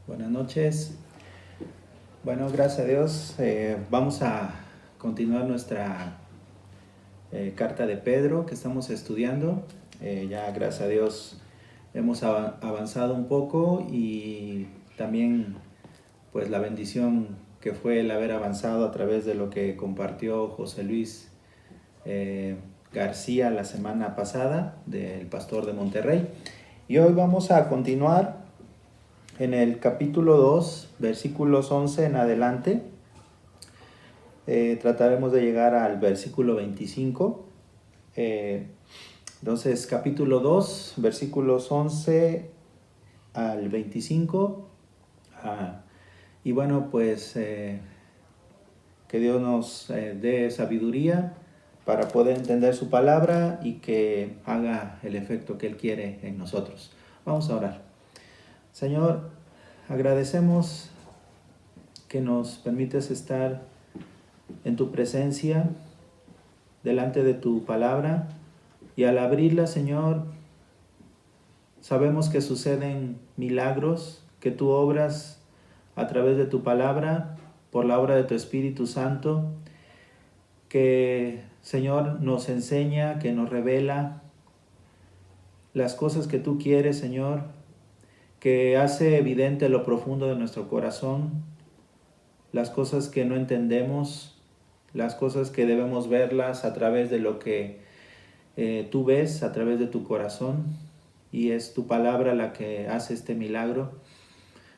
Buenas noches. Bueno, gracias a Dios, vamos a continuar nuestra carta de Pedro que estamos estudiando. Ya gracias a Dios hemos avanzado un poco y también pues la bendición que fue el haber avanzado a través de lo que compartió José Luis García la semana pasada, del pastor de Monterrey. Y hoy vamos a continuar en el capítulo 2, versículos 11 en adelante. Trataremos de llegar al versículo 25. Entonces, capítulo 2, versículos 11 al 25. Y bueno, pues que Dios nos dé sabiduría para poder entender su palabra y que haga el efecto que Él quiere en nosotros. Vamos a orar. Señor, agradecemos que nos permites estar en tu presencia, delante de tu palabra, y al abrirla, Señor, sabemos que suceden milagros, que tú obras a través de tu palabra, por la obra de tu Espíritu Santo, que, Señor, nos enseña, que nos revela las cosas que tú quieres, Señor, que hace evidente lo profundo de nuestro corazón, las cosas que no entendemos, las cosas que debemos verlas a través de lo que tú ves, a través de tu corazón, y es tu palabra la que hace este milagro.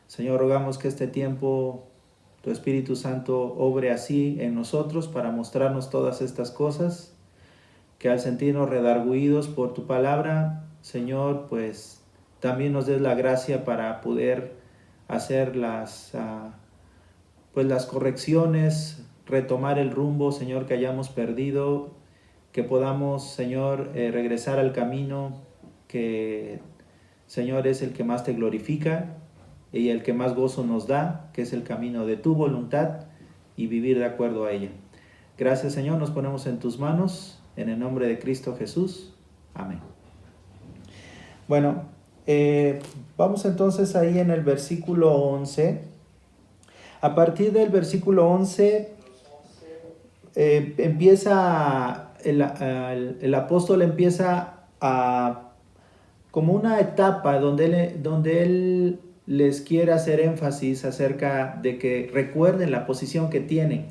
Señor, rogamos que este tiempo tu Espíritu Santo obre así en nosotros para mostrarnos todas estas cosas, que al sentirnos redargüidos por tu palabra, Señor, pues también nos des la gracia para poder hacer las correcciones, retomar el rumbo, Señor, que hayamos perdido, que podamos, Señor, regresar al camino que, Señor, es el que más te glorifica y el que más gozo nos da, que es el camino de tu voluntad y vivir de acuerdo a ella. Gracias, Señor, nos ponemos en tus manos, en el nombre de Cristo Jesús. Amén. Bueno, vamos entonces ahí en el versículo 11. A partir del versículo 11 empieza el apóstol empieza como una etapa donde él les quiere hacer énfasis acerca de que recuerden la posición que tienen,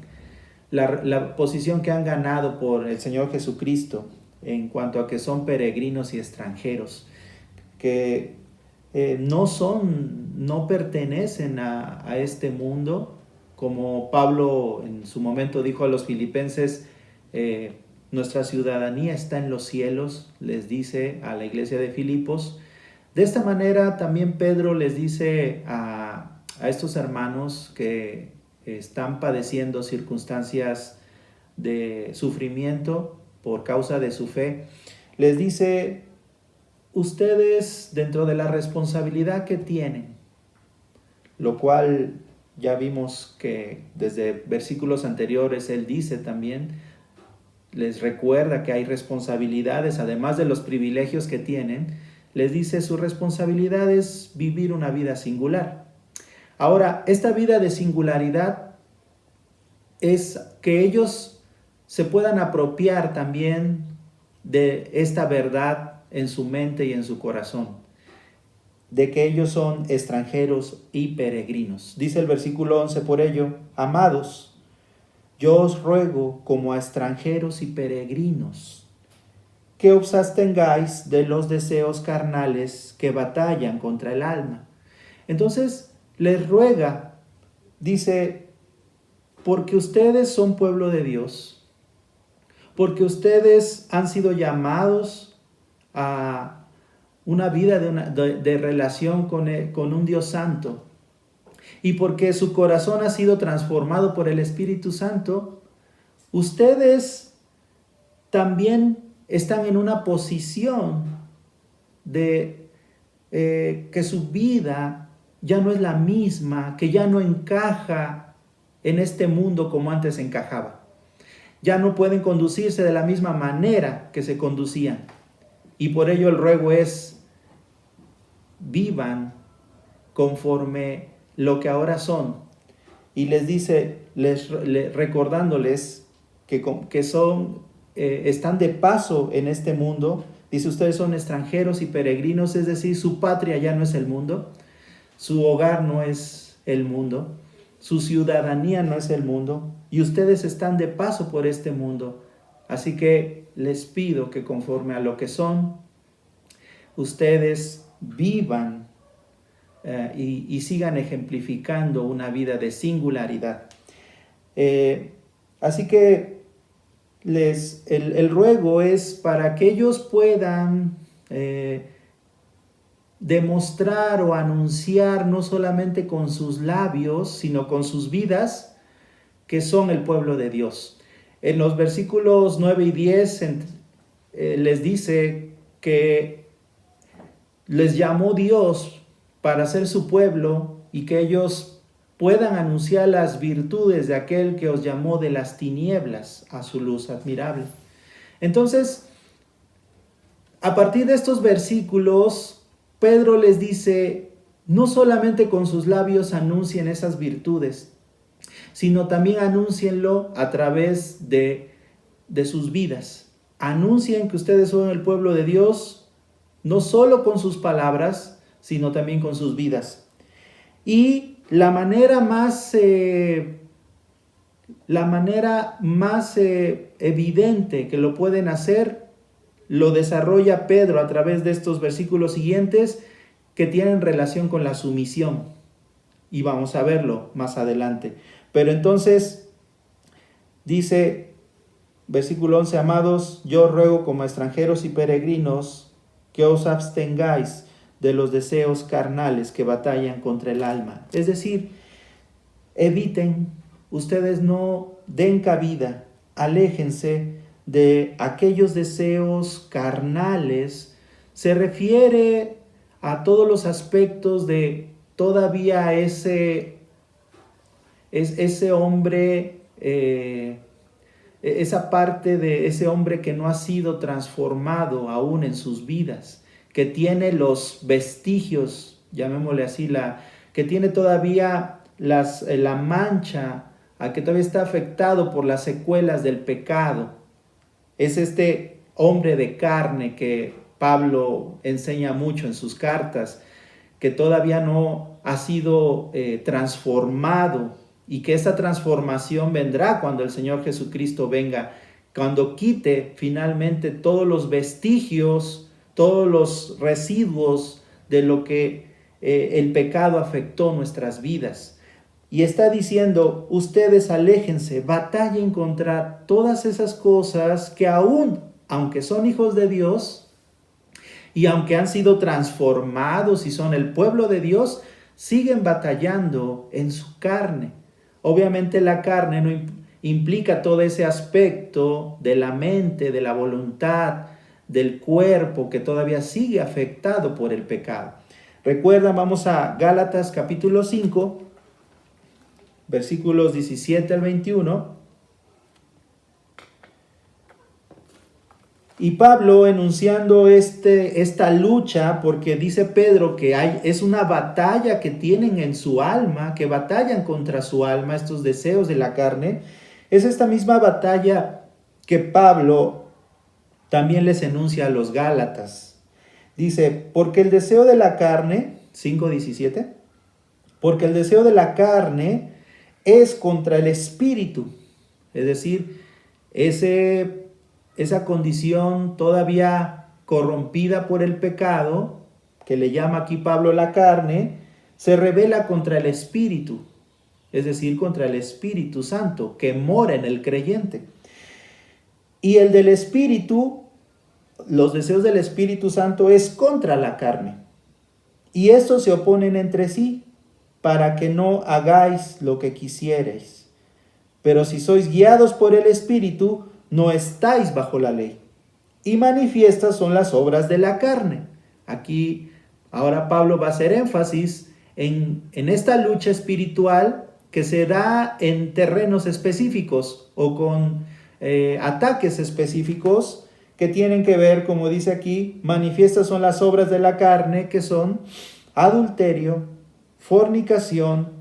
la posición que han ganado por el Señor Jesucristo en cuanto a que son peregrinos y extranjeros, que no pertenecen a este mundo, como Pablo en su momento dijo a los filipenses, nuestra ciudadanía está en los cielos, les dice a la iglesia de Filipos. De esta manera también Pedro les dice a estos hermanos que están padeciendo circunstancias de sufrimiento por causa de su fe, les dice: ustedes, dentro de la responsabilidad que tienen, lo cual ya vimos que desde versículos anteriores él dice también, les recuerda que hay responsabilidades, además de los privilegios que tienen, les dice su responsabilidad es vivir una vida singular. Ahora, esta vida de singularidad es que ellos se puedan apropiar también de esta verdad en su mente y en su corazón, de que ellos son extranjeros y peregrinos. Dice el versículo 11, por ello, amados, yo os ruego como a extranjeros y peregrinos, que os abstengáis de los deseos carnales que batallan contra el alma. Entonces les ruega, dice, porque ustedes son pueblo de Dios, porque ustedes han sido llamados a una vida de relación con un Dios santo, y porque su corazón ha sido transformado por el Espíritu Santo, ustedes también están en una posición de que su vida ya no es la misma, que ya no encaja en este mundo como antes encajaba. Ya no pueden conducirse de la misma manera que se conducían. Y por ello el ruego es: vivan conforme lo que ahora son. Y les dice, recordándoles que están de paso en este mundo. Dice, ustedes son extranjeros y peregrinos, es decir, su patria ya no es el mundo, su hogar no es el mundo, su ciudadanía no es el mundo, y ustedes están de paso por este mundo. Así que les pido que conforme a lo que son, ustedes vivan y sigan ejemplificando una vida de singularidad. Así que el ruego es para que ellos puedan demostrar o anunciar no solamente con sus labios, sino con sus vidas, que son el pueblo de Dios. En los versículos 9 y 10 les dice que les llamó Dios para ser su pueblo y que ellos puedan anunciar las virtudes de aquel que os llamó de las tinieblas a su luz admirable. Entonces, a partir de estos versículos, Pedro les dice, no solamente con sus labios anuncien esas virtudes, sino también anúncienlo a través de sus vidas. Anuncien que ustedes son el pueblo de Dios, no solo con sus palabras, sino también con sus vidas. Y la manera más evidente que lo pueden hacer, lo desarrolla Pedro a través de estos versículos siguientes que tienen relación con la sumisión. Y vamos a verlo más adelante. Pero entonces dice, versículo 11, amados, yo ruego como extranjeros y peregrinos que os abstengáis de los deseos carnales que batallan contra el alma. Es decir, eviten, ustedes no den cabida, aléjense de aquellos deseos carnales. Se refiere a todos los aspectos de todavía ese hombre, esa parte de ese hombre que no ha sido transformado aún en sus vidas, que tiene los vestigios, llamémosle así, que tiene todavía la mancha, a que todavía está afectado por las secuelas del pecado. Es este hombre de carne que Pablo enseña mucho en sus cartas, que todavía no ha sido transformado, y que esa transformación vendrá cuando el Señor Jesucristo venga, cuando quite finalmente todos los vestigios, todos los residuos de lo que el pecado afectó nuestras vidas. Y está diciendo, ustedes aléjense, batallen contra todas esas cosas que aún, aunque son hijos de Dios, y aunque han sido transformados y son el pueblo de Dios, siguen batallando en su carne. Obviamente la carne no implica todo ese aspecto de la mente, de la voluntad, del cuerpo que todavía sigue afectado por el pecado. Recuerdan, vamos a Gálatas capítulo 5, versículos 17 al 21. Y Pablo enunciando esta lucha, porque dice Pedro que es una batalla que tienen en su alma, que batallan contra su alma, estos deseos de la carne. Es esta misma batalla que Pablo también les enuncia a los Gálatas. Dice, porque el deseo de la carne, 5:17, porque el deseo de la carne es contra el espíritu, es decir, esa condición todavía corrompida por el pecado, que le llama aquí Pablo la carne, se revela contra el espíritu, es decir, contra el Espíritu Santo, que mora en el creyente. Y el del espíritu, los deseos del Espíritu Santo es contra la carne. Y estos se oponen entre sí, para que no hagáis lo que quisierais. Pero si sois guiados por el Espíritu, no estáis bajo la ley. Y manifiestas son las obras de la carne. Aquí ahora Pablo va a hacer énfasis en esta lucha espiritual que se da en terrenos específicos o con ataques específicos que tienen que ver, como dice aquí, manifiestas son las obras de la carne, que son adulterio, fornicación,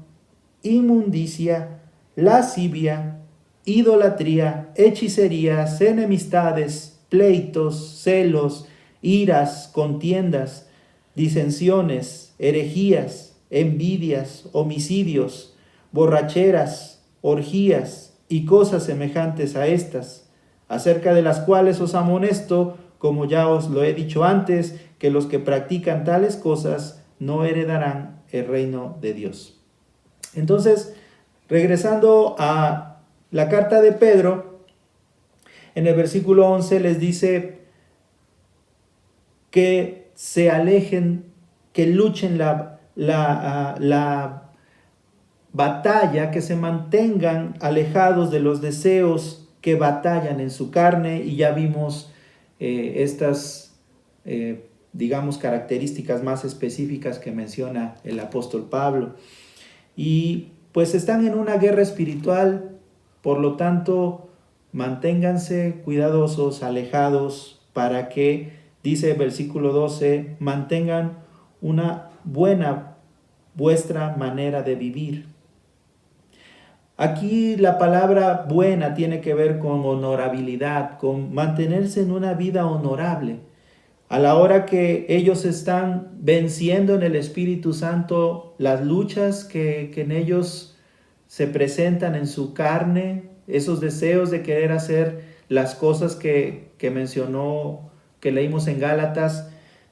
inmundicia, lascivia, idolatría, hechicerías, enemistades, pleitos, celos, iras, contiendas, disensiones, herejías, envidias, homicidios, borracheras, orgías y cosas semejantes a estas, acerca de las cuales os amonesto, como ya os lo he dicho antes, que los que practican tales cosas no heredarán el reino de Dios. Entonces, regresando a la carta de Pedro, en el versículo 11 les dice que se alejen, que luchen la batalla, que se mantengan alejados de los deseos que batallan en su carne, y ya vimos estas, digamos, características más específicas que menciona el apóstol Pablo. Y pues están en una guerra espiritual, por lo tanto, manténganse cuidadosos, alejados, para que, dice el versículo 12, mantengan una buena vuestra manera de vivir. Aquí la palabra buena tiene que ver con honorabilidad, con mantenerse en una vida honorable. A la hora que ellos están venciendo en el Espíritu Santo las luchas que en ellos se presentan en su carne, esos deseos de querer hacer las cosas que mencionó, que leímos en Gálatas,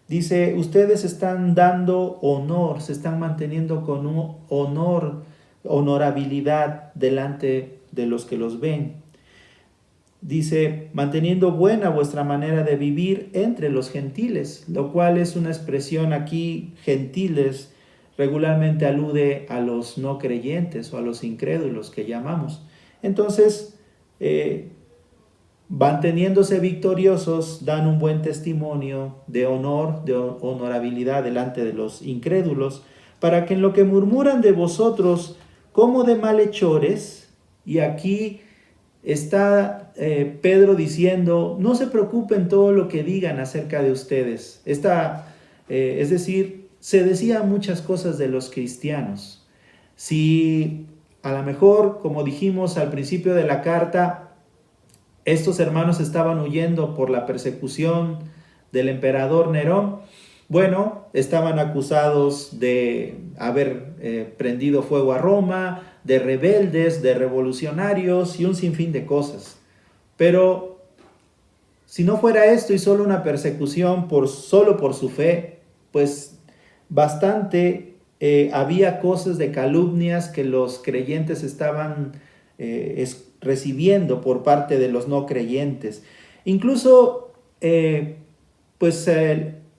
dice, ustedes están dando honor, se están manteniendo con un honorabilidad delante de los que los ven. Dice, manteniendo buena vuestra manera de vivir entre los gentiles, lo cual es una expresión aquí, gentiles, regularmente alude a los no creyentes o a los incrédulos que llamamos. Entonces, manteniéndose victoriosos, dan un buen testimonio de honor, de honorabilidad delante de los incrédulos, para que en lo que murmuran de vosotros como de malhechores, y aquí está Pedro diciendo, no se preocupen todo lo que digan acerca de ustedes. Es decir, se decían muchas cosas de los cristianos. Si a lo mejor, como dijimos al principio de la carta, estos hermanos estaban huyendo por la persecución del emperador Nerón, bueno, estaban acusados de haber prendido fuego a Roma, de rebeldes, de revolucionarios y un sinfín de cosas. Pero si no fuera esto y solo una persecución solo por su fe, pues bastante había cosas de calumnias que los creyentes estaban recibiendo por parte de los no creyentes. Incluso,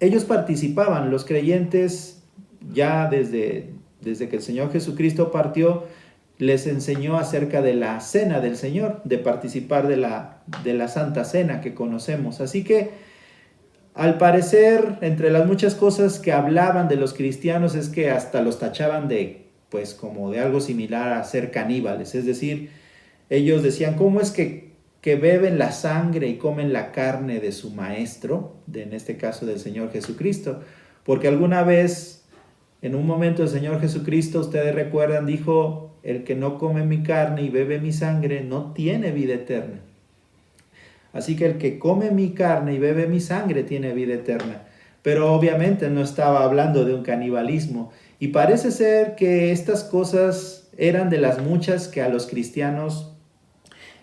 ellos participaban, los creyentes, ya desde que el Señor Jesucristo partió, les enseñó acerca de la cena del Señor, de participar de la Santa Cena que conocemos. Así que, al parecer, entre las muchas cosas que hablaban de los cristianos es que hasta los tachaban pues como de algo similar a ser caníbales. Es decir, ellos decían, ¿cómo es que beben la sangre y comen la carne de su maestro? En este caso del Señor Jesucristo. Porque alguna vez, en un momento el Señor Jesucristo, ustedes recuerdan, dijo, el que no come mi carne y bebe mi sangre no tiene vida eterna. Así que el que come mi carne y bebe mi sangre tiene vida eterna. Pero obviamente no estaba hablando de un canibalismo. Y parece ser que estas cosas eran de las muchas que a los cristianos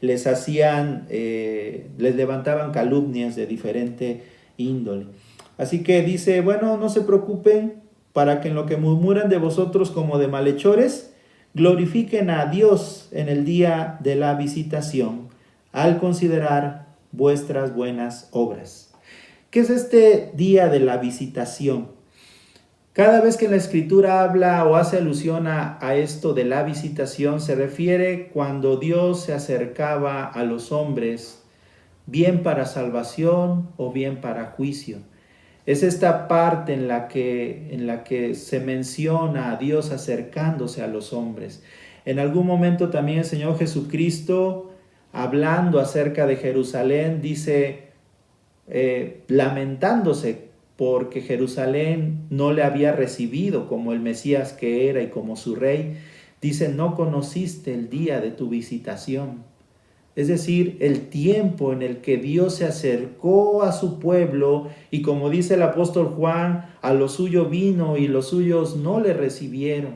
les hacían, les levantaban calumnias de diferente índole. Así que dice, bueno, no se preocupen, para que en lo que murmuran de vosotros como de malhechores, glorifiquen a Dios en el día de la visitación, al considerar vuestras buenas obras. ¿Qué es este día de la visitación? Cada vez que la Escritura habla o hace alusión a esto de la visitación, se refiere cuando Dios se acercaba a los hombres, bien para salvación o bien para juicio. Es esta parte en la que se menciona a Dios acercándose a los hombres. En algún momento también el Señor Jesucristo, hablando acerca de Jerusalén, dice, lamentándose porque Jerusalén no le había recibido como el Mesías que era y como su rey. Dice, no conociste el día de tu visitación. Es decir, el tiempo en el que Dios se acercó a su pueblo y como dice el apóstol Juan, a lo suyo vino y los suyos no le recibieron.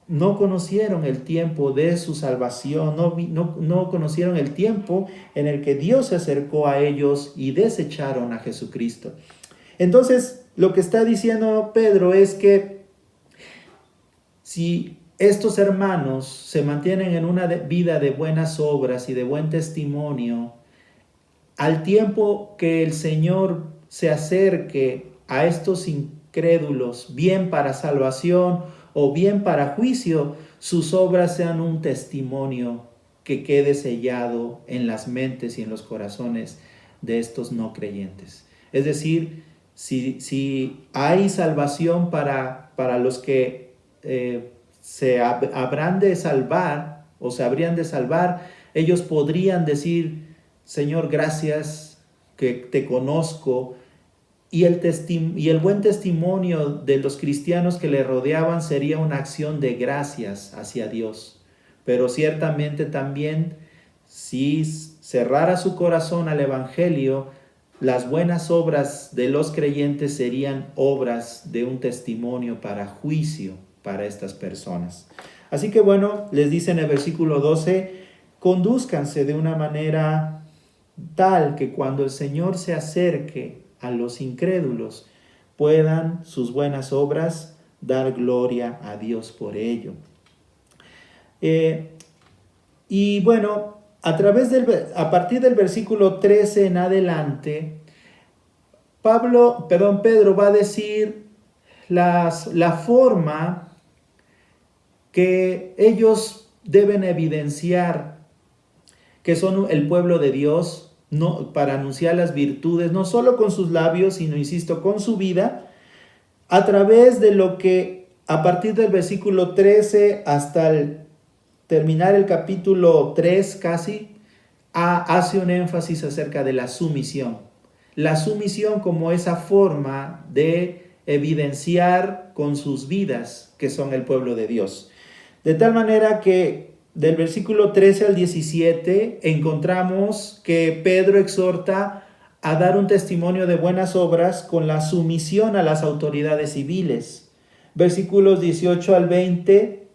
No conocieron el tiempo de su salvación, no conocieron el tiempo en el que Dios se acercó a ellos y desecharon a Jesucristo. Entonces, lo que está diciendo Pedro es que si estos hermanos se mantienen en una vida de buenas obras y de buen testimonio, al tiempo que el Señor se acerque a estos incrédulos, bien para salvación o bien para juicio, sus obras sean un testimonio que quede sellado en las mentes y en los corazones de estos no creyentes. Es decir, si hay salvación para los que habrán de salvar o se habrían de salvar, ellos podrían decir, Señor, gracias que te conozco. Y el buen testimonio de los cristianos que le rodeaban sería una acción de gracias hacia Dios. Pero ciertamente también, si cerrara su corazón al Evangelio, las buenas obras de los creyentes serían obras de un testimonio para juicio para estas personas. Así que bueno, les dice en el versículo 12, condúzcanse de una manera tal que cuando el Señor se acerque a los incrédulos, puedan sus buenas obras dar gloria a Dios por ello. Y bueno, a partir del versículo 13 en adelante, Pedro va a decir la forma que ellos deben evidenciar que son el pueblo de Dios, no, para anunciar las virtudes, no solo con sus labios, sino, insisto, con su vida, a través de lo que a partir del versículo 13 hasta terminar el capítulo 3 casi, hace un énfasis acerca de la sumisión. La sumisión como esa forma de evidenciar con sus vidas que son el pueblo de Dios. De tal manera que del versículo 13 al 17 encontramos que Pedro exhorta a dar un testimonio de buenas obras con la sumisión a las autoridades civiles. Versículos 18 al 20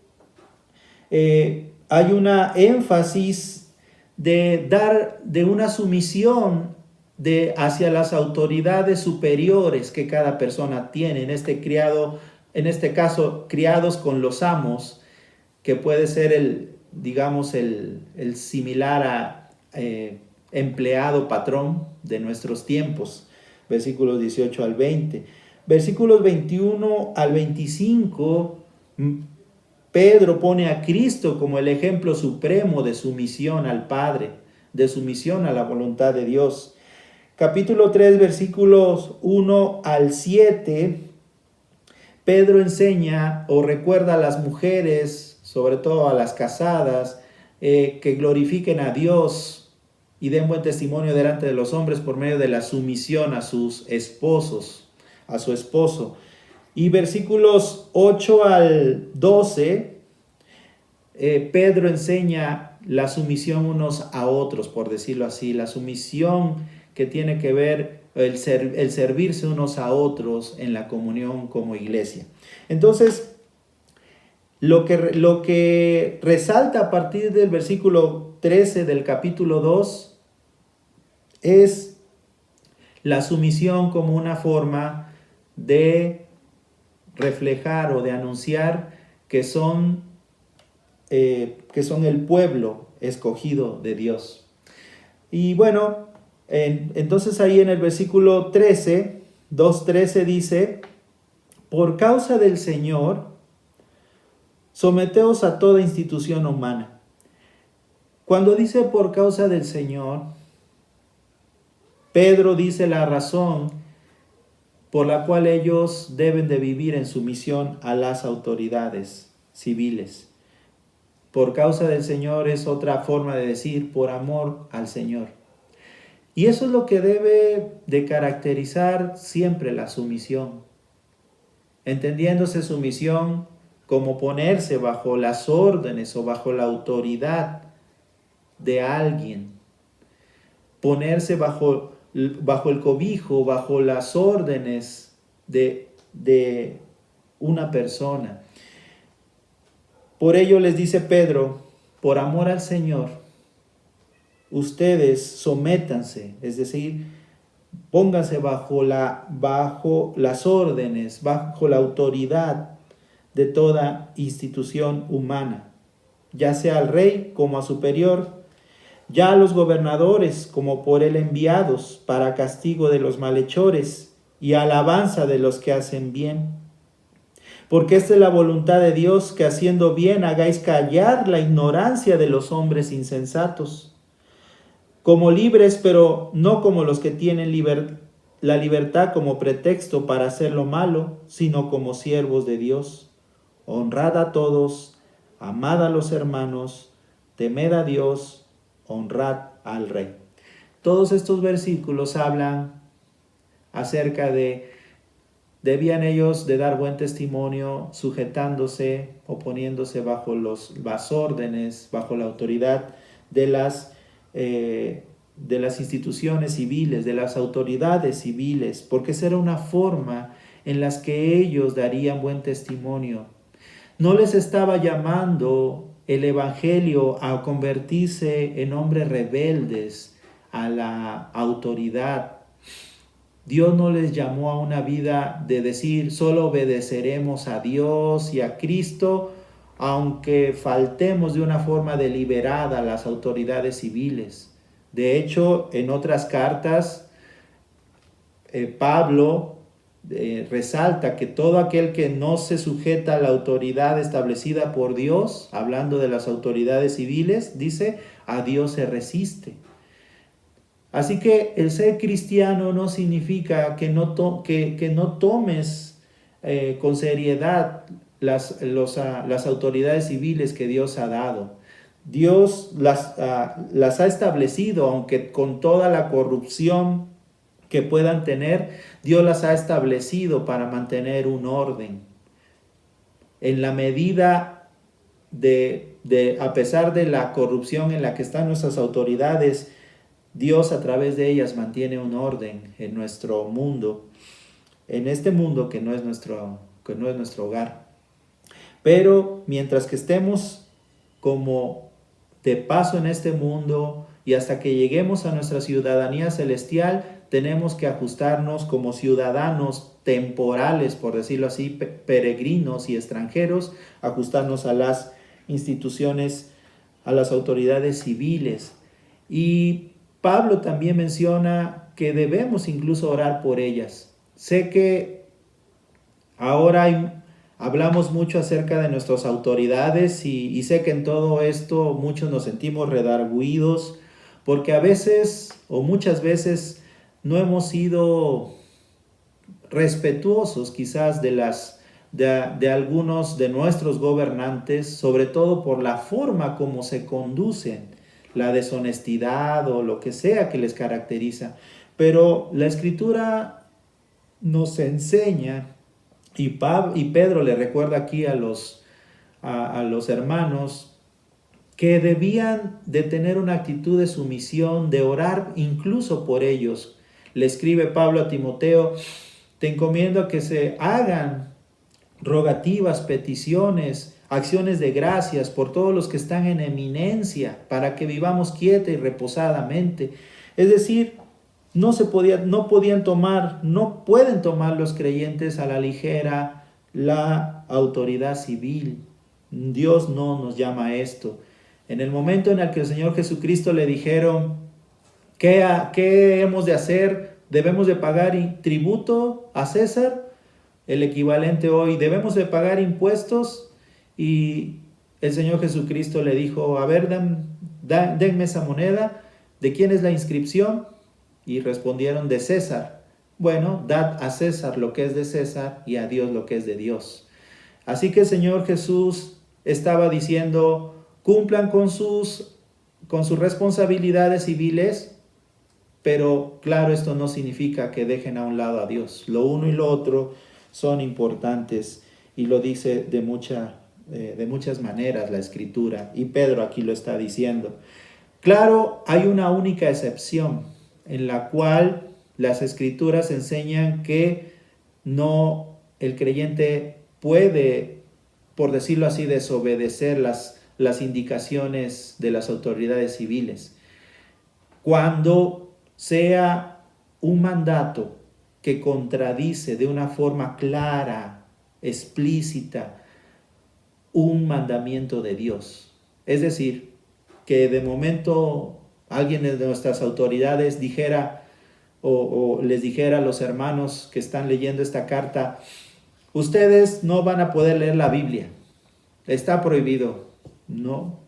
hay una énfasis de una sumisión hacia las autoridades superiores que cada persona tiene. En este caso, criados con los amos, que puede ser el similar a empleado patrón de nuestros tiempos, versículos 18 al 20. Versículos 21 al 25, Pedro pone a Cristo como el ejemplo supremo de sumisión al Padre, de sumisión a la voluntad de Dios. Capítulo 3, versículos 1 al 7, Pedro enseña o recuerda a las mujeres, sobre todo a las casadas, que glorifiquen a Dios y den buen testimonio delante de los hombres por medio de la sumisión a sus esposos, a su esposo. Y versículos 8 al 12, Pedro enseña la sumisión unos a otros, por decirlo así, la sumisión que tiene que ver el servirse unos a otros en la comunión como iglesia. Entonces, lo que resalta a partir del versículo 13 del capítulo 2 es la sumisión como una forma de reflejar o de anunciar que son el pueblo escogido de Dios. Y bueno, entonces ahí en el versículo 13, 2:13 dice, por causa del Señor, someteos a toda institución humana. Cuando dice por causa del Señor, Pedro dice la razón por la cual ellos deben de vivir en sumisión a las autoridades civiles. Por causa del Señor es otra forma de decir por amor al Señor. Y eso es lo que debe de caracterizar siempre la sumisión, entendiéndose sumisión como ponerse bajo las órdenes o bajo la autoridad de alguien, ponerse bajo el cobijo, bajo las órdenes de una persona. Por ello les dice Pedro, por amor al Señor, ustedes sométanse, es decir, pónganse bajo las órdenes, bajo la autoridad de toda institución humana, ya sea al rey como a superior, ya a los gobernadores como por él enviados para castigo de los malhechores y alabanza de los que hacen bien. Porque esta es la voluntad de Dios, que haciendo bien hagáis callar la ignorancia de los hombres insensatos, como libres, pero no como los que tienen la libertad como pretexto para hacer lo malo, sino como siervos de Dios. Honrad a todos, amad a los hermanos, temed a Dios, honrad al Rey. Todos estos versículos hablan acerca de debían ellos de dar buen testimonio, sujetándose o poniéndose bajo las órdenes, bajo la autoridad de las instituciones civiles, de las autoridades civiles, porque esa era una forma en las que ellos darían buen testimonio. No les estaba llamando el Evangelio a convertirse en hombres rebeldes a la autoridad. Dios no les llamó a una vida de decir solo obedeceremos a Dios y a Cristo, aunque faltemos de una forma deliberada a las autoridades civiles. De hecho, en otras cartas, Pablo resalta que todo aquel que no se sujeta a la autoridad establecida por Dios, hablando de las autoridades civiles, dice, a Dios se resiste. Así que el ser cristiano no significa que no tomes con seriedad las autoridades civiles que Dios ha dado. Dios las ha establecido, aunque con toda la corrupción que puedan tener, Dios las ha establecido para mantener un orden. En la medida a pesar de la corrupción en la que están nuestras autoridades, Dios a través de ellas mantiene un orden en nuestro mundo, en este mundo que no es nuestro hogar. Pero mientras que estemos como de paso en este mundo y hasta que lleguemos a nuestra ciudadanía celestial, tenemos que ajustarnos como ciudadanos temporales, por decirlo así, peregrinos y extranjeros, ajustarnos a las instituciones, a las autoridades civiles. Y Pablo también menciona que debemos incluso orar por ellas. Sé que ahora hablamos mucho acerca de nuestras autoridades y sé que en todo esto muchos nos sentimos redargüidos porque a veces o muchas veces no hemos sido respetuosos quizás de algunos de nuestros gobernantes, sobre todo por la forma como se conducen, la deshonestidad o lo que sea que les caracteriza. Pero la Escritura nos enseña, y Pedro le recuerda aquí a los hermanos, que debían de tener una actitud de sumisión, de orar incluso por ellos. Le escribe Pablo a Timoteo, te encomiendo a que se hagan rogativas, peticiones, acciones de gracias por todos los que están en eminencia, para que vivamos quieta y reposadamente. Es decir, no pueden tomar los creyentes a la ligera la autoridad civil. Dios no nos llama a esto. En el momento en el que el Señor Jesucristo le dijeron, ¿qué hemos de hacer? ¿Debemos de pagar tributo a César? El equivalente hoy, ¿debemos de pagar impuestos? Y el Señor Jesucristo le dijo, a ver, denme esa moneda. ¿De quién es la inscripción? Y respondieron, de César. Bueno, dad a César lo que es de César y a Dios lo que es de Dios. Así que el Señor Jesús estaba diciendo, cumplan con sus responsabilidades civiles, Pero claro, esto no significa que dejen a un lado a Dios. Lo uno y lo otro son importantes y lo dice de muchas maneras la Escritura, y Pedro aquí lo está diciendo. Claro, hay una única excepción en la cual las Escrituras enseñan que no, el creyente puede, por decirlo así, desobedecer las indicaciones de las autoridades civiles. Cuando sea un mandato que contradice de una forma clara, explícita, un mandamiento de Dios. Es decir, que de momento alguien de nuestras autoridades dijera o les dijera a los hermanos que están leyendo esta carta: ustedes no van a poder leer la Biblia, está prohibido. No.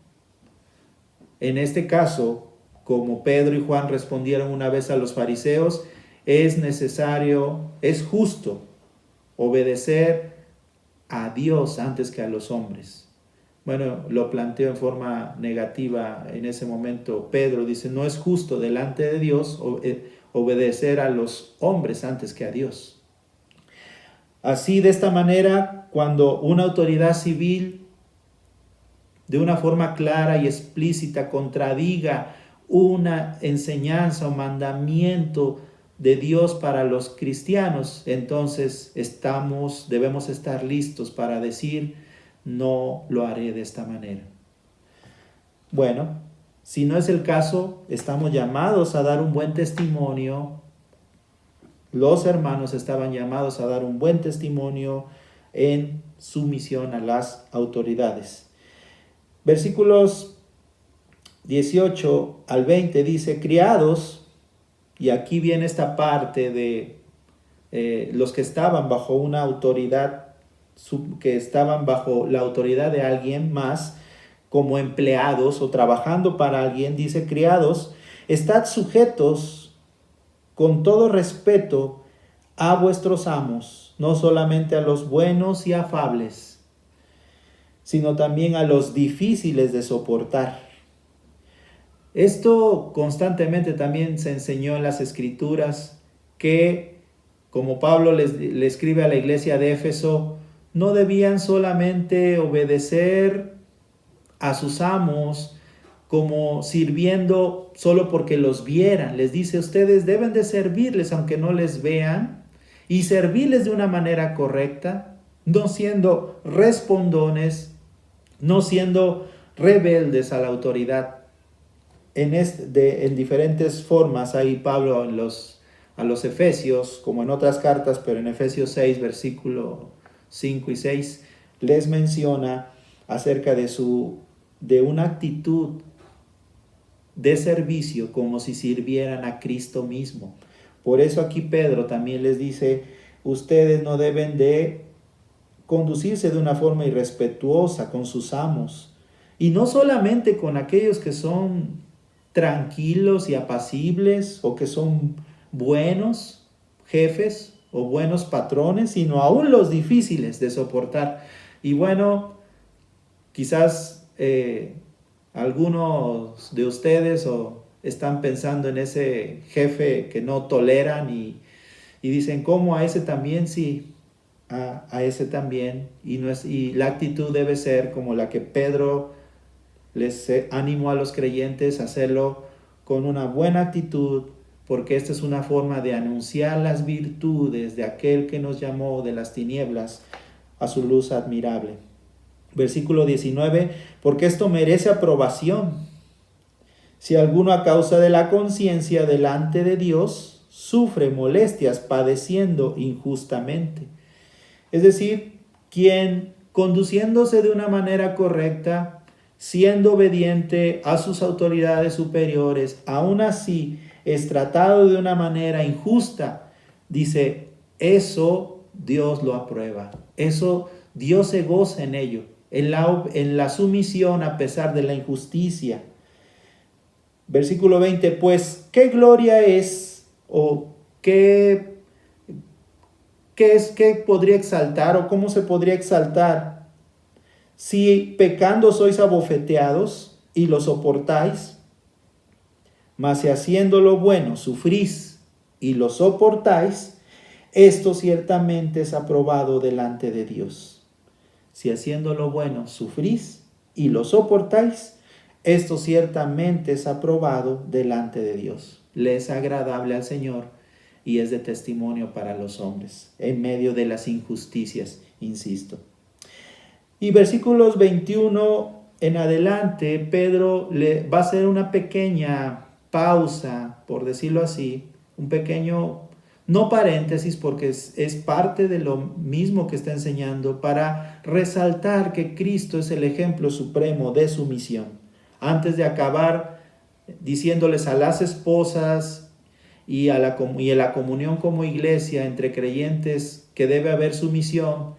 En este caso, como Pedro y Juan respondieron una vez a los fariseos, es necesario, es justo obedecer a Dios antes que a los hombres. Bueno, lo planteó en forma negativa en ese momento Pedro. Dice, no es justo delante de Dios obedecer a los hombres antes que a Dios. Así, de esta manera, cuando una autoridad civil de una forma clara y explícita contradiga una enseñanza o mandamiento de Dios para los cristianos, entonces debemos estar listos para decir, no lo haré de esta manera. Bueno, si no es el caso, estamos llamados a dar un buen testimonio. Los hermanos estaban llamados a dar un buen testimonio en sumisión a las autoridades. Versículos 18 al 20 dice, criados, y aquí viene esta parte de los que estaban bajo una autoridad, que estaban bajo la autoridad de alguien más, como empleados o trabajando para alguien. Dice, criados, estad sujetos con todo respeto a vuestros amos, no solamente a los buenos y afables, sino también a los difíciles de soportar. Esto constantemente también se enseñó en las Escrituras, que como Pablo le escribe a la iglesia de Éfeso, no debían solamente obedecer a sus amos como sirviendo solo porque los vieran. Les dice, ustedes deben de servirles aunque no les vean, y servirles de una manera correcta, no siendo respondones, no siendo rebeldes a la autoridad. En diferentes formas, ahí Pablo a los Efesios, como en otras cartas, pero en Efesios 6, versículo 5 y 6, les menciona acerca de una actitud de servicio como si sirvieran a Cristo mismo. Por eso aquí Pedro también les dice, ustedes no deben de conducirse de una forma irrespetuosa con sus amos, y no solamente con aquellos que son tranquilos y apacibles o que son buenos jefes o buenos patrones, sino aún los difíciles de soportar. Y bueno, quizás algunos de ustedes están pensando en ese jefe que no toleran y dicen, ¿cómo a ese también? Sí, a ese también. Y la actitud debe ser como la que Pedro les animó a los creyentes a hacerlo, con una buena actitud, porque esta es una forma de anunciar las virtudes de aquel que nos llamó de las tinieblas a su luz admirable. Versículo 19, porque esto merece aprobación. Si alguno a causa de la conciencia delante de Dios sufre molestias padeciendo injustamente. Es decir, quien conduciéndose de una manera correcta, siendo obediente a sus autoridades superiores, aún así es tratado de una manera injusta, dice, eso Dios lo aprueba. Eso Dios se goza en ello, en la sumisión a pesar de la injusticia. Versículo 20, pues, ¿qué gloria es o qué podría exaltar o cómo se podría exaltar si pecando sois abofeteados y lo soportáis? Mas si haciendo lo bueno sufrís y lo soportáis, esto ciertamente es aprobado delante de Dios. Si haciendo lo bueno sufrís y lo soportáis, esto ciertamente es aprobado delante de Dios. Le es agradable al Señor y es de testimonio para los hombres, en medio de las injusticias, insisto. Y versículos 21 en adelante, Pedro le va a hacer una pequeña pausa, por decirlo así, un pequeño, no paréntesis, porque es parte de lo mismo que está enseñando, para resaltar que Cristo es el ejemplo supremo de sumisión. Antes de acabar diciéndoles a las esposas y a la comunión como iglesia entre creyentes que debe haber sumisión,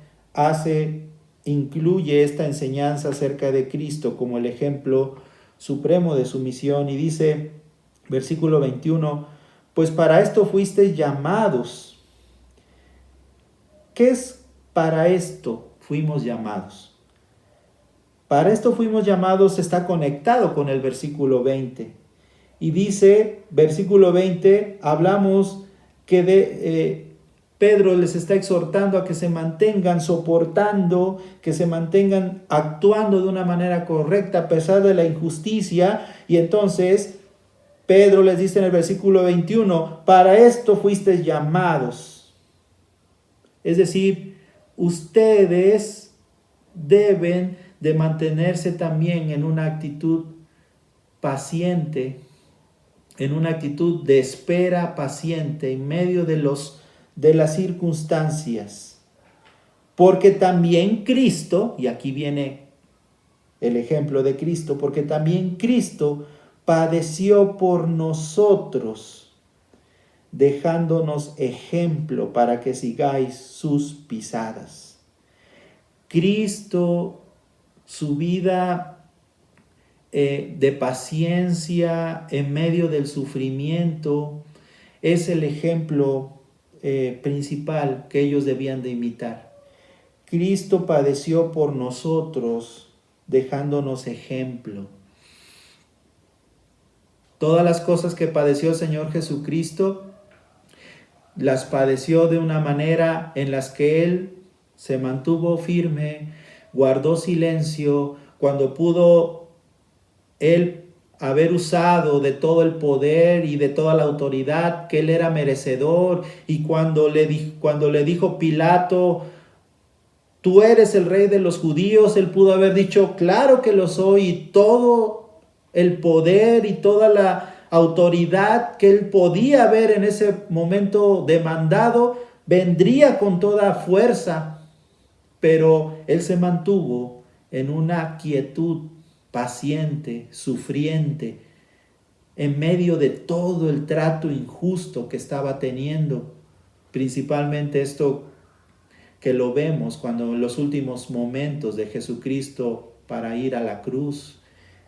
incluye esta enseñanza acerca de Cristo como el ejemplo supremo de sumisión, y dice, versículo 21, pues para esto fuisteis llamados. ¿Qué es para esto fuimos llamados? Para esto fuimos llamados está conectado con el versículo 20. Y dice, versículo 20, hablamos que Pedro les está exhortando a que se mantengan soportando, que se mantengan actuando de una manera correcta a pesar de la injusticia. Y entonces Pedro les dice en el versículo 21, para esto fuisteis llamados. Es decir, ustedes deben de mantenerse también en una actitud paciente, en una actitud de espera paciente en medio de las circunstancias. Porque también Cristo, y aquí viene el ejemplo de Cristo, porque también Cristo padeció por nosotros, dejándonos ejemplo para que sigáis sus pisadas. Cristo, su vida de paciencia en medio del sufrimiento, es el ejemplo principal que ellos debían de imitar. Cristo padeció por nosotros, dejándonos ejemplo. Todas las cosas que padeció el Señor Jesucristo, las padeció de una manera en las que Él se mantuvo firme, guardó silencio, cuando pudo Él haber usado de todo el poder y de toda la autoridad que Él era merecedor, y cuando le dijo Pilato, tú eres el rey de los judíos, Él pudo haber dicho, claro que lo soy, y todo el poder y toda la autoridad que Él podía haber en ese momento demandado, vendría con toda fuerza, pero Él se mantuvo en una quietud paciente, sufriente, en medio de todo el trato injusto que estaba teniendo. Principalmente esto que lo vemos cuando en los últimos momentos de Jesucristo para ir a la cruz,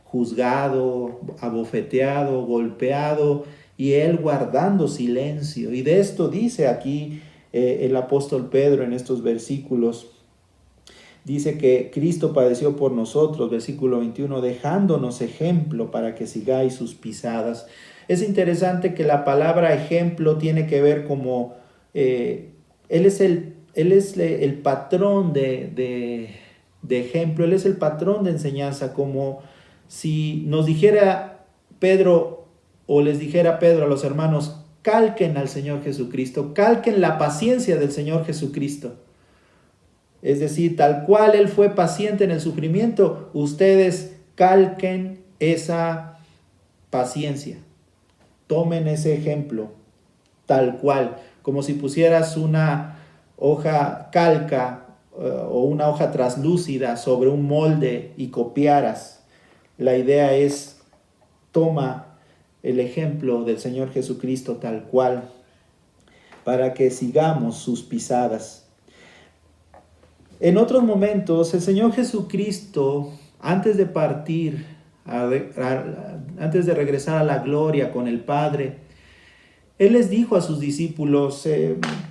juzgado, abofeteado, golpeado, y Él guardando silencio. Y de esto dice aquí el apóstol Pedro en estos versículos. Dice que Cristo padeció por nosotros, versículo 21, dejándonos ejemplo para que sigáis sus pisadas. Es interesante que la palabra ejemplo tiene que ver como, Él es el patrón de ejemplo, Él es el patrón de enseñanza, como si nos dijera Pedro, o les dijera Pedro a los hermanos, calquen al Señor Jesucristo, calquen la paciencia del Señor Jesucristo. Es decir, tal cual Él fue paciente en el sufrimiento, ustedes calquen esa paciencia. Tomen ese ejemplo, tal cual, como si pusieras una hoja calca o una hoja traslúcida sobre un molde y copiaras. La idea es, toma el ejemplo del Señor Jesucristo tal cual, para que sigamos sus pisadas. En otros momentos, el Señor Jesucristo, antes de partir, antes de regresar a la gloria con el Padre, Él les dijo a sus discípulos,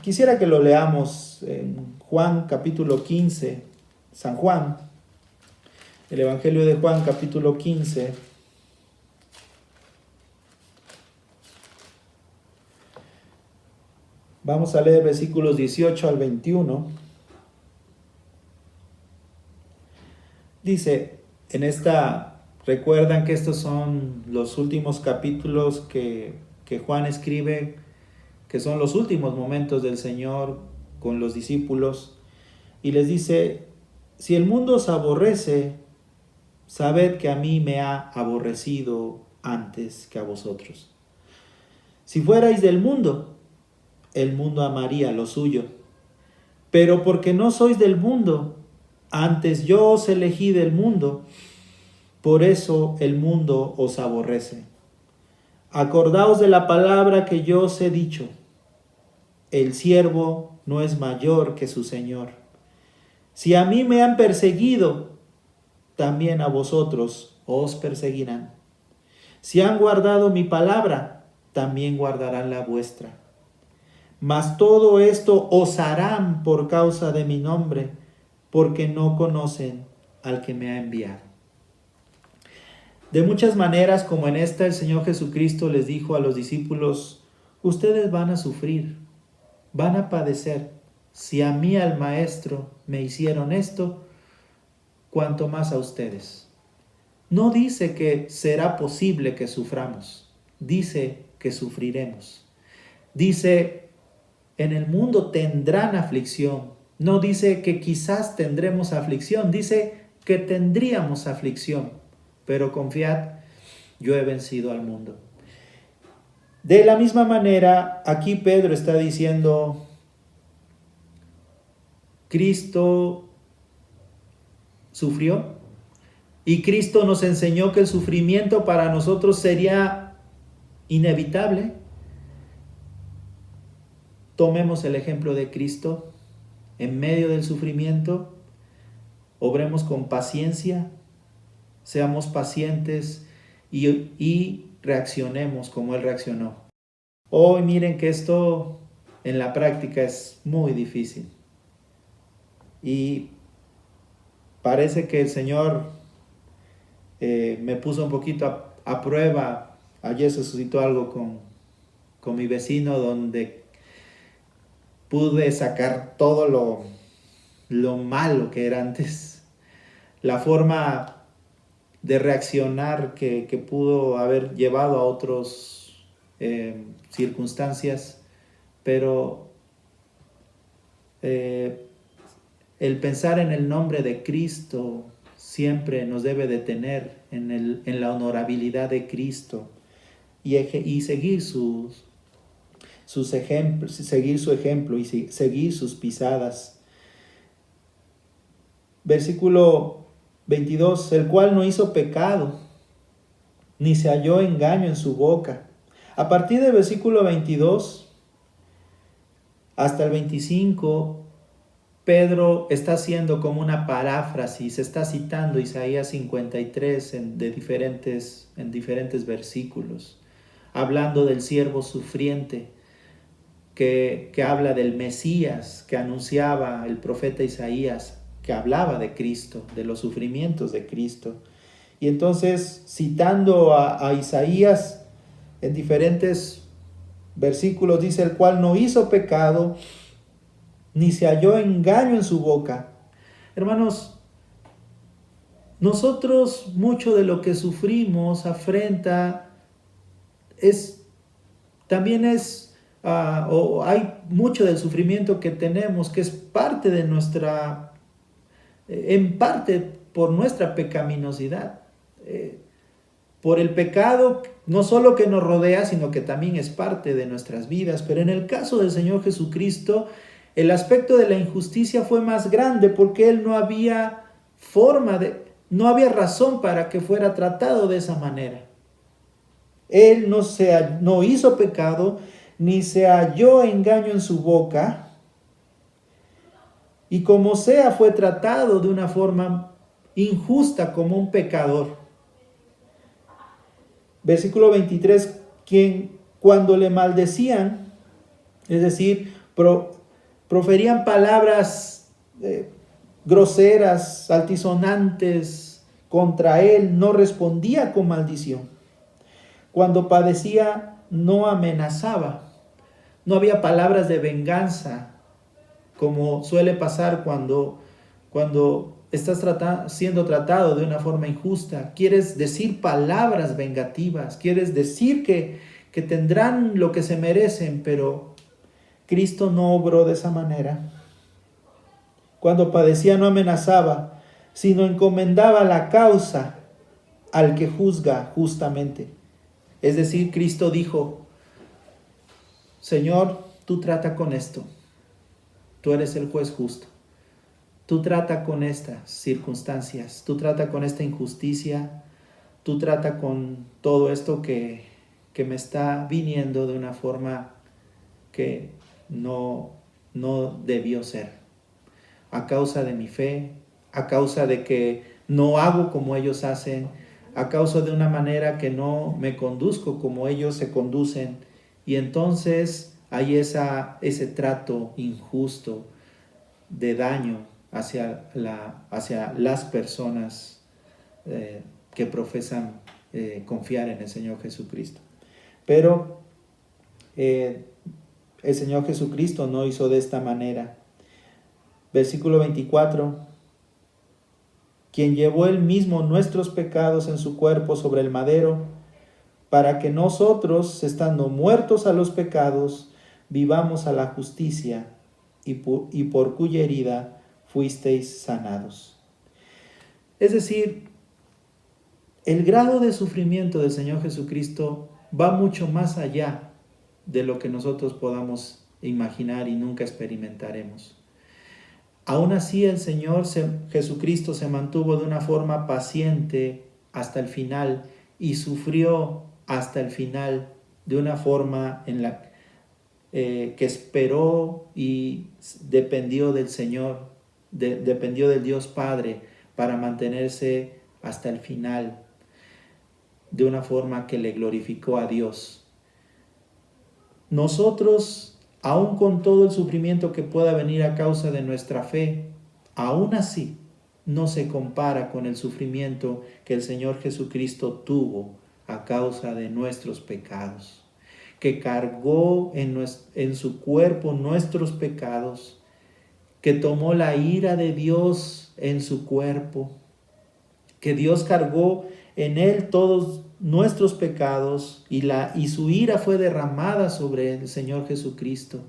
quisiera que lo leamos en Juan capítulo 15, San Juan, el Evangelio de Juan capítulo 15. Vamos a leer versículos 18 al 21. Dice, recuerdan que estos son los últimos capítulos que Juan escribe, que son los últimos momentos del Señor con los discípulos, y les dice, si el mundo os aborrece, sabed que a mí me ha aborrecido antes que a vosotros. Si fuerais del mundo, el mundo amaría lo suyo, pero porque no sois del mundo, antes yo os elegí del mundo, por eso el mundo os aborrece. Acordaos de la palabra que yo os he dicho, el siervo no es mayor que su Señor. Si a mí me han perseguido, también a vosotros os perseguirán. Si han guardado mi palabra, también guardarán la vuestra. Mas todo esto os harán por causa de mi nombre, porque no conocen al que me ha enviado. De muchas maneras, como en esta, el Señor Jesucristo les dijo a los discípulos, ustedes van a sufrir, van a padecer. Si a mí, al Maestro, me hicieron esto, cuanto más a ustedes. No dice que será posible que suframos, dice que sufriremos. Dice, en el mundo tendrán aflicción. No dice que quizás tendremos aflicción, dice que tendríamos aflicción. Pero confiad, yo he vencido al mundo. De la misma manera, aquí Pedro está diciendo, Cristo sufrió y Cristo nos enseñó que el sufrimiento para nosotros sería inevitable. Tomemos el ejemplo de Cristo en medio del sufrimiento, obremos con paciencia, seamos pacientes y reaccionemos como Él reaccionó. Hoy miren que esto en la práctica es muy difícil. Y parece que el Señor me puso un poquito a prueba. Ayer se suscitó algo con mi vecino donde pude sacar todo lo malo que era antes. La forma de reaccionar que pudo haber llevado a otras circunstancias. Pero el pensar en el nombre de Cristo siempre nos debe detener en la honorabilidad de Cristo y seguir sus ejemplos, seguir su ejemplo y seguir sus pisadas. Versículo 22, el cual no hizo pecado, ni se halló engaño en su boca. A partir del versículo 22 hasta el 25, Pedro está haciendo como una paráfrasis, está citando Isaías 53 en diferentes versículos, hablando del siervo sufriente, que habla del Mesías, que anunciaba el profeta Isaías, que hablaba de Cristo, de los sufrimientos de Cristo. Y entonces, citando a Isaías en diferentes versículos, dice, el cual no hizo pecado, ni se halló engaño en su boca. Hermanos, nosotros mucho de lo que sufrimos, afrenta, también o hay mucho del sufrimiento que tenemos que es parte de en parte por nuestra pecaminosidad. Por el pecado, no solo que nos rodea, sino que también es parte de nuestras vidas. Pero en el caso del Señor Jesucristo, el aspecto de la injusticia fue más grande porque Él no había razón para que fuera tratado de esa manera. Él no hizo pecado, ni se halló engaño en su boca, y como sea fue tratado de una forma injusta como un pecador. Versículo 23, quien cuando le maldecían, es decir, proferían palabras groseras, altisonantes contra él, no respondía con maldición. Cuando padecía, no amenazaba. No había palabras de venganza, como suele pasar cuando estás siendo tratado de una forma injusta. Quieres decir palabras vengativas, quieres decir que tendrán lo que se merecen, pero Cristo no obró de esa manera. Cuando padecía no amenazaba, sino encomendaba la causa al que juzga justamente. Es decir, Cristo dijo: Señor, tú trata con esto. Tú eres el juez justo. Tú trata con estas circunstancias. Tú trata con esta injusticia. Tú trata con todo esto que me está viniendo de una forma que no debió ser. A causa de mi fe, a causa de que no hago como ellos hacen, a causa de una manera que no me conduzco como ellos se conducen. Y entonces hay ese trato injusto de daño hacia las personas que profesan confiar en el Señor Jesucristo. Pero el Señor Jesucristo no hizo de esta manera. Versículo 24. Quien llevó él mismo nuestros pecados en su cuerpo sobre el madero, para que nosotros, estando muertos a los pecados, vivamos a la justicia, y por cuya herida fuisteis sanados. Es decir, el grado de sufrimiento del Señor Jesucristo va mucho más allá de lo que nosotros podamos imaginar y nunca experimentaremos. Aún así, el Señor Jesucristo se mantuvo de una forma paciente hasta el final y sufrió hasta el final de una forma en la que esperó y dependió del Señor, dependió del Dios Padre para mantenerse hasta el final de una forma que le glorificó a Dios. Nosotros, aun con todo el sufrimiento que pueda venir a causa de nuestra fe, aún así no se compara con el sufrimiento que el Señor Jesucristo tuvo a causa de nuestros pecados, que cargó en su cuerpo nuestros pecados, que tomó la ira de Dios en su cuerpo, que Dios cargó en él todos nuestros pecados y su ira fue derramada sobre el Señor Jesucristo.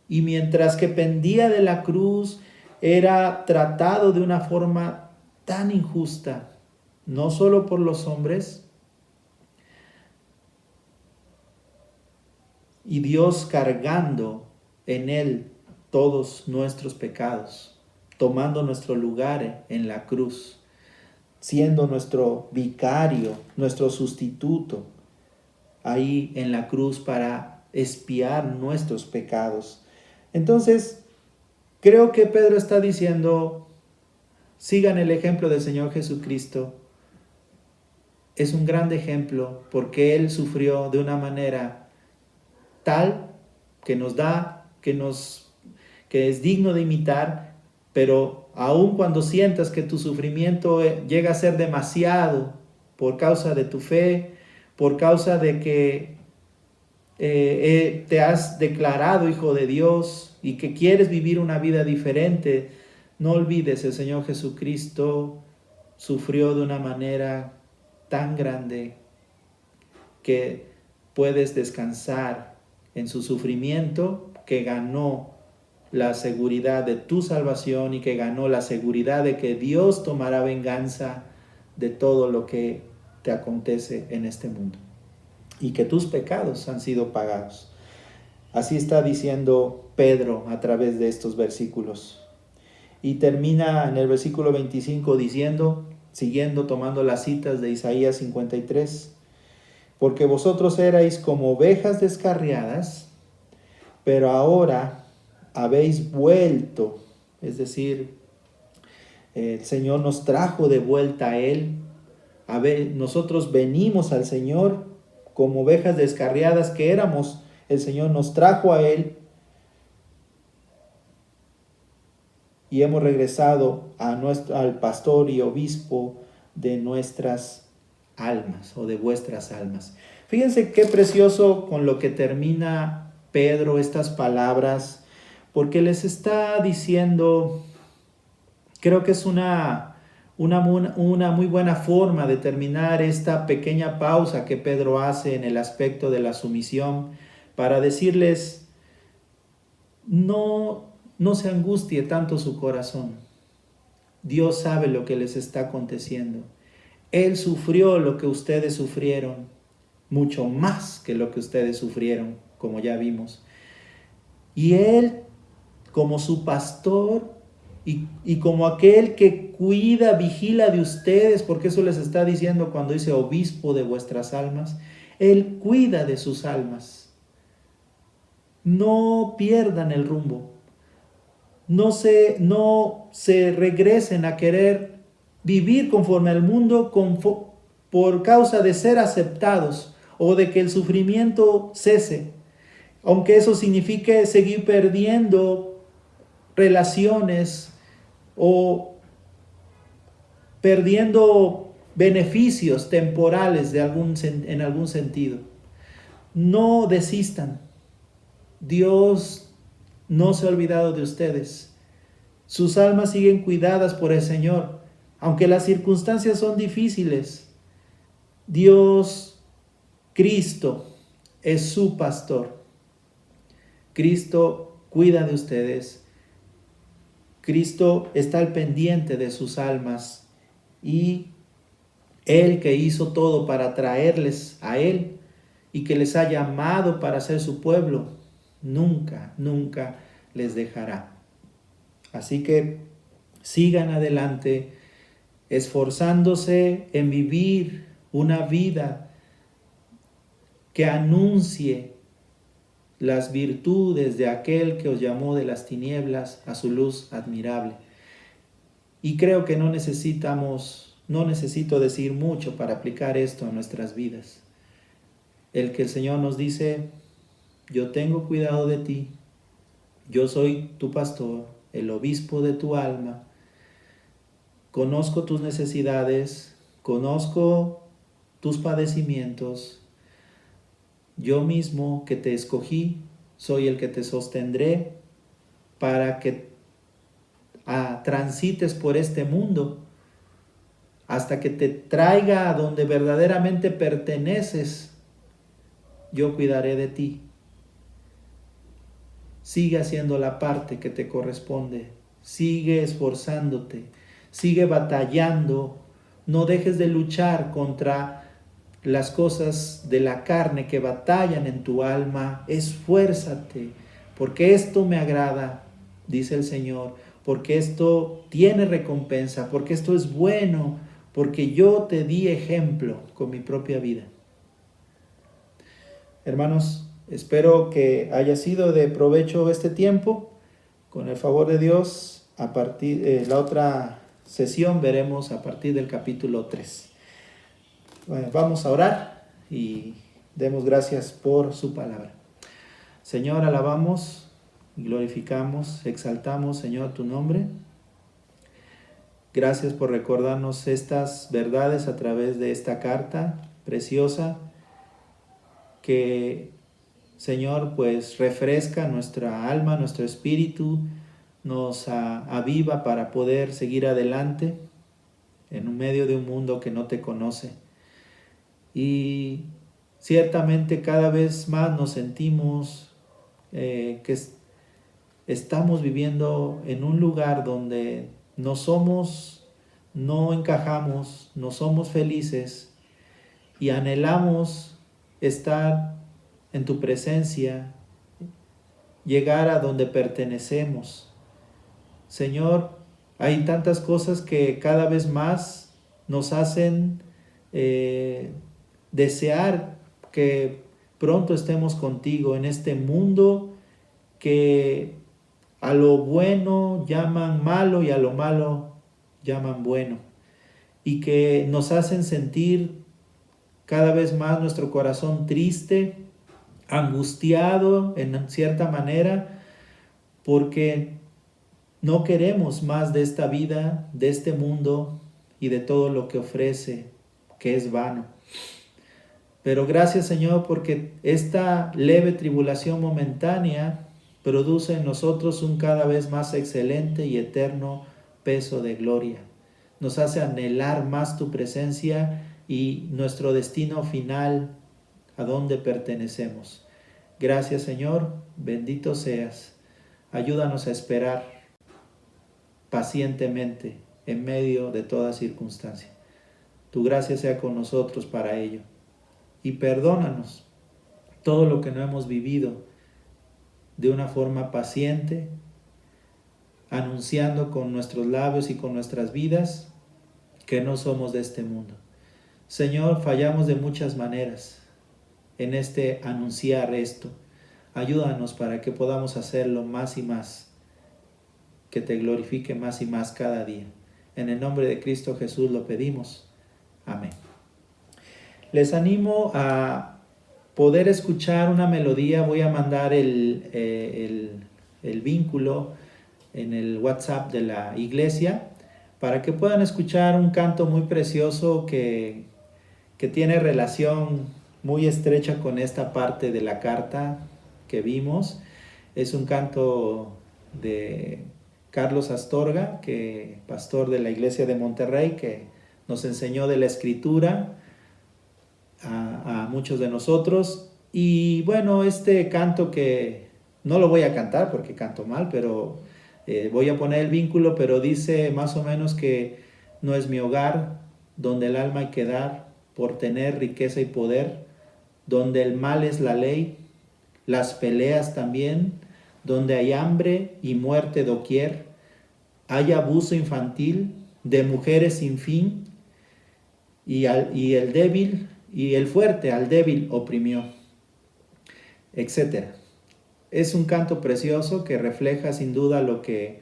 Y mientras que pendía de la cruz, era tratado de una forma tan injusta, no solo por los hombres, y Dios cargando en él todos nuestros pecados, tomando nuestro lugar en la cruz, siendo nuestro vicario, nuestro sustituto, ahí en la cruz para expiar nuestros pecados. Entonces, creo que Pedro está diciendo: sigan el ejemplo del Señor Jesucristo. Es un gran ejemplo porque Él sufrió de una manera tal que que es digno de imitar, pero aun cuando sientas que tu sufrimiento llega a ser demasiado por causa de tu fe, por causa de que te has declarado hijo de Dios y que quieres vivir una vida diferente, no olvides, el Señor Jesucristo sufrió de una manera tan grande que puedes descansar en su sufrimiento, que ganó la seguridad de tu salvación y que ganó la seguridad de que Dios tomará venganza de todo lo que te acontece en este mundo y que tus pecados han sido pagados. Así está diciendo Pedro a través de estos versículos. Y termina en el versículo 25 diciendo, siguiendo tomando las citas de Isaías 53, porque vosotros erais como ovejas descarriadas, pero ahora habéis vuelto, es decir, el Señor nos trajo de vuelta a Él. Nosotros venimos al Señor como ovejas descarriadas que éramos. El Señor nos trajo a Él y hemos regresado al pastor y obispo de nuestras almas o de vuestras almas. Fíjense qué precioso con lo que termina Pedro estas palabras porque les está diciendo, creo que es una muy buena forma de terminar esta pequeña pausa que Pedro hace en el aspecto de la sumisión para decirles, no se angustie tanto su corazón. Dios sabe lo que les está aconteciendo. Él sufrió lo que ustedes sufrieron, mucho más que lo que ustedes sufrieron, como ya vimos. Y Él, como su pastor y como aquel que cuida, vigila de ustedes, porque eso les está diciendo cuando dice obispo de vuestras almas, Él cuida de sus almas. No pierdan el rumbo. No se regresen a querer vivir conforme al mundo por causa de ser aceptados o de que el sufrimiento cese, aunque eso signifique seguir perdiendo relaciones o perdiendo beneficios temporales en algún sentido. No desistan. Dios no se ha olvidado de ustedes. Sus almas siguen cuidadas por el Señor. Aunque las circunstancias son difíciles, Dios, Cristo, es su pastor. Cristo cuida de ustedes. Cristo está al pendiente de sus almas. Y Él que hizo todo para traerles a Él y que les ha llamado para ser su pueblo, nunca les dejará. Así que sigan adelante, esforzándose en vivir una vida que anuncie las virtudes de aquel que os llamó de las tinieblas a su luz admirable. Y creo que no necesito decir mucho para aplicar esto a nuestras vidas. El que el Señor nos dice, yo tengo cuidado de ti, yo soy tu pastor, el obispo de tu alma, conozco tus necesidades, conozco tus padecimientos, yo mismo que te escogí, soy el que te sostendré para que transites por este mundo hasta que te traiga a donde verdaderamente perteneces. Yo cuidaré de ti. Sigue haciendo la parte que te corresponde. Sigue esforzándote. Sigue batallando. No dejes de luchar contra las cosas de la carne que batallan en tu alma. Esfuérzate, porque esto me agrada, dice el Señor, porque esto tiene recompensa, porque esto es bueno, porque yo te di ejemplo con mi propia vida. Hermanos, espero que haya sido de provecho este tiempo. Con el favor de Dios, a partir de la otra sesión veremos a partir del capítulo 3. Bueno, vamos a orar y demos gracias por su palabra. Señor, alabamos, glorificamos, exaltamos, Señor, tu nombre. Gracias por recordarnos estas verdades a través de esta carta preciosa que, Señor, pues refresca nuestra alma, nuestro espíritu, nos aviva para poder seguir adelante en medio de un mundo que no te conoce. Y ciertamente cada vez más nos sentimos que estamos viviendo en un lugar donde no encajamos, no somos felices y anhelamos estar en tu presencia, llegar a donde pertenecemos. Señor, hay tantas cosas que cada vez más nos hacen desear que pronto estemos contigo en este mundo que a lo bueno llaman malo y a lo malo llaman bueno, y que nos hacen sentir cada vez más nuestro corazón triste, angustiado en cierta manera, porque no queremos más de esta vida, de este mundo y de todo lo que ofrece, que es vano. Pero gracias, Señor, porque esta leve tribulación momentánea produce en nosotros un cada vez más excelente y eterno peso de gloria. Nos hace anhelar más tu presencia y nuestro destino final, a donde pertenecemos. Gracias, Señor, bendito seas. Ayúdanos a esperar pacientemente en medio de toda circunstancia. Tu gracia sea con nosotros para ello. Y perdónanos todo lo que no hemos vivido de una forma paciente, anunciando con nuestros labios y con nuestras vidas que no somos de este mundo. Señor, fallamos de muchas maneras en este anunciar esto. Ayúdanos para que podamos hacerlo más y más, que te glorifique más y más cada día. En el nombre de Cristo Jesús lo pedimos. Amén. Les animo a poder escuchar una melodía. Voy a mandar el vínculo en el WhatsApp de la iglesia para que puedan escuchar un canto muy precioso que tiene relación muy estrecha con esta parte de la carta que vimos. Es un canto de Carlos Astorga, pastor de la iglesia de Monterrey, que nos enseñó de la escritura a muchos de nosotros. Y bueno, este canto que no lo voy a cantar porque canto mal, pero voy a poner el vínculo, pero dice más o menos que no es mi hogar donde el alma hay que dar por tener riqueza y poder, donde el mal es la ley, las peleas también, donde hay hambre y muerte doquier, hay abuso infantil de mujeres sin fin, y el débil y el fuerte al débil oprimió, etc. Es un canto precioso que refleja sin duda lo que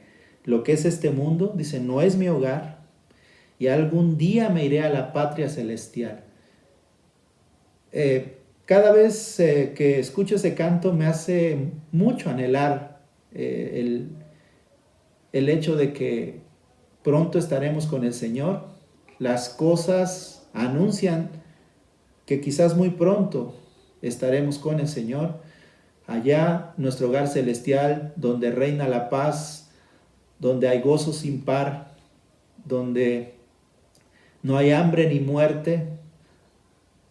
es este mundo. Dice, no es mi hogar y algún día me iré a la patria celestial. Cada vez que escucho ese canto me hace mucho anhelar el hecho de que pronto estaremos con el Señor. Las cosas anuncian que quizás muy pronto estaremos con el Señor, allá nuestro hogar celestial, donde reina la paz, donde hay gozo sin par, donde no hay hambre ni muerte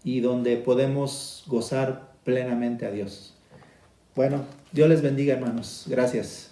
y donde podemos gozar plenamente a Dios. Bueno, Dios les bendiga, hermanos. Gracias.